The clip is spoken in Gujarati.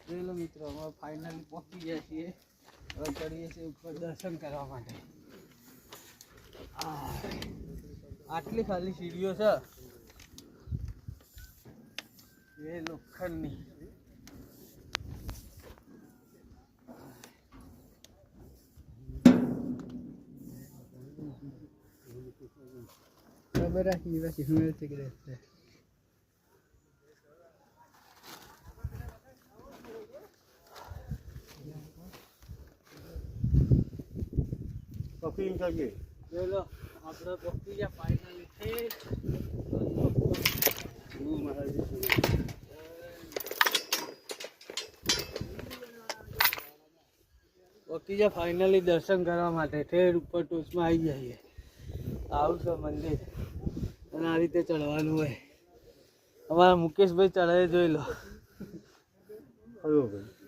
જોઈ લો મિત્રો, અમે ફાઇનલી પહોંચી ગયા છીએ. હવે ચડીએ છીએ ઉપર દર્શન કરવા માટે. આટલી ખાલી સીડીઓ છે એ લોખંડની. ખબર રાખી પછી હું પકડી કરીએ. બોલો આપણે પહોંચી ગયા ફાઇનલી. પહોંચી ગયા ફાઇનલી દર્શન કરવા માટે. ઠેર ઉપર ટોચમાં આવી જઈએ. આવું છે મંદિર અને આ રીતે ચડવાનું હોય. અમારા મુકેશભાઈ ચડાવે જોઈ લો. ભાઈ